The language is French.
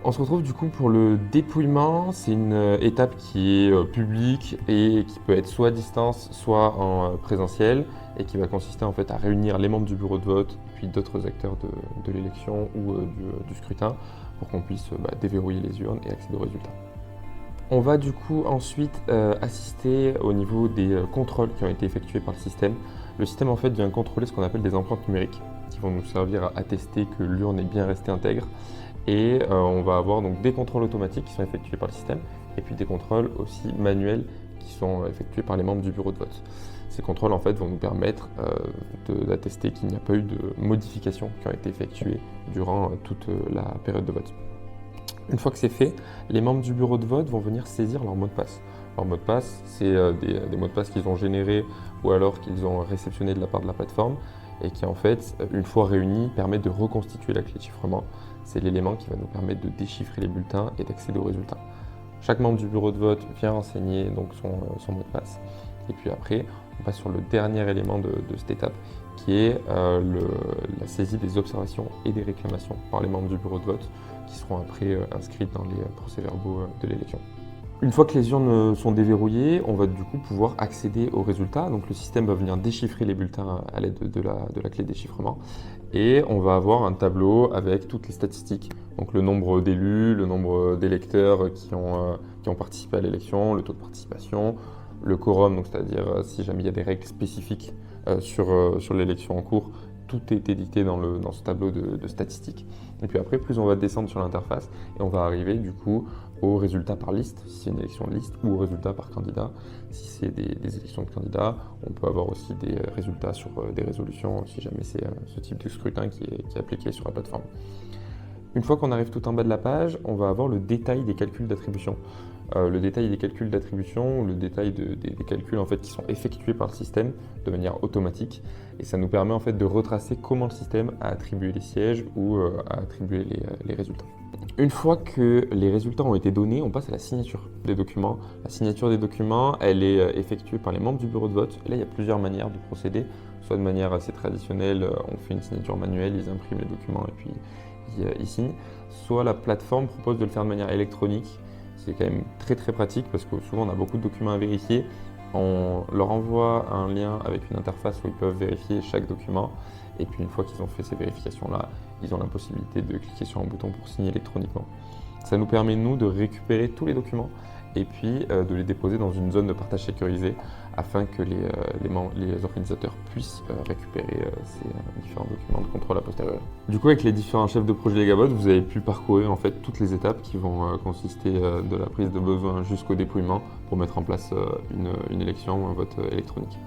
On se retrouve du coup pour le dépouillement. C'est une étape qui est publique et qui peut être soit à distance, soit en présentiel et qui va consister en fait à réunir les membres du bureau de vote, puis d'autres acteurs de l'élection ou du scrutin pour qu'on puisse déverrouiller les urnes et accéder aux résultats. On va du coup ensuite assister au niveau des contrôles qui ont été effectués par le système. Le système en fait vient contrôler ce qu'on appelle des empreintes numériques qui vont nous servir à attester que l'urne est bien restée intègre. Et on va avoir donc des contrôles automatiques qui sont effectués par le système et puis des contrôles aussi manuels qui sont effectués par les membres du bureau de vote. Ces contrôles en fait vont nous permettre d'attester qu'il n'y a pas eu de modifications qui ont été effectuées durant toute la période de vote. Une fois que c'est fait, les membres du bureau de vote vont venir saisir leur mot de passe. Leur mot de passe, c'est des mots de passe qu'ils ont générés ou alors qu'ils ont réceptionnés de la part de la plateforme et qui en fait, une fois réunis, permettent de reconstituer la clé de chiffrement. C'est l'élément qui va nous permettre de déchiffrer les bulletins et d'accéder aux résultats. Chaque membre du bureau de vote vient renseigner donc son mot de passe. Et puis après, on passe sur le dernier élément de cette étape qui est la saisie des observations et des réclamations par les membres du bureau de vote qui seront après inscrites dans les procès-verbaux de l'élection. Une fois que les urnes sont déverrouillées, on va du coup pouvoir accéder aux résultats. Donc le système va venir déchiffrer les bulletins à l'aide de la clé de déchiffrement. Et on va avoir un tableau avec toutes les statistiques. Donc le nombre d'élus, le nombre d'électeurs qui ont participé à l'élection, le taux de participation, le quorum, donc c'est-à-dire si jamais il y a des règles spécifiques sur l'élection en cours, tout est édité dans ce tableau de statistiques. Et puis après, plus on va descendre sur l'interface et on va arriver du coup aux résultats par liste, si c'est une élection de liste, ou aux résultats par candidat. Si c'est des élections de candidats, on peut avoir aussi des résultats sur des résolutions, si jamais c'est ce type de scrutin qui est appliqué sur la plateforme. Une fois qu'on arrive tout en bas de la page, on va avoir le détail des calculs d'attribution. Le détail des calculs d'attribution, le détail des calculs en fait, qui sont effectués par le système de manière automatique. Et ça nous permet en fait, de retracer comment le système a attribué les sièges ou a attribué les résultats. Une fois que les résultats ont été donnés, on passe à la signature des documents. La signature des documents, elle est effectuée par les membres du bureau de vote. Et là, il y a plusieurs manières de procéder. Soit de manière assez traditionnelle, on fait une signature manuelle, ils impriment les documents et puis ils signent. Soit la plateforme propose de le faire de manière électronique. C'est quand même très très pratique parce que souvent on a beaucoup de documents à vérifier. On leur envoie un lien avec une interface où ils peuvent vérifier chaque document. Et puis une fois qu'ils ont fait ces vérifications-là, ils ont la possibilité de cliquer sur un bouton pour signer électroniquement. Ça nous permet, nous, de récupérer tous les documents et puis de les déposer dans une zone de partage sécurisée afin que les organisateurs puissent récupérer ces différents documents de contrôle a posteriori. Du coup, avec les différents chefs de projet Legabot, vous avez pu parcourir en fait toutes les étapes qui vont consister de la prise de besoin jusqu'au dépouillement pour mettre en place une élection ou un vote électronique.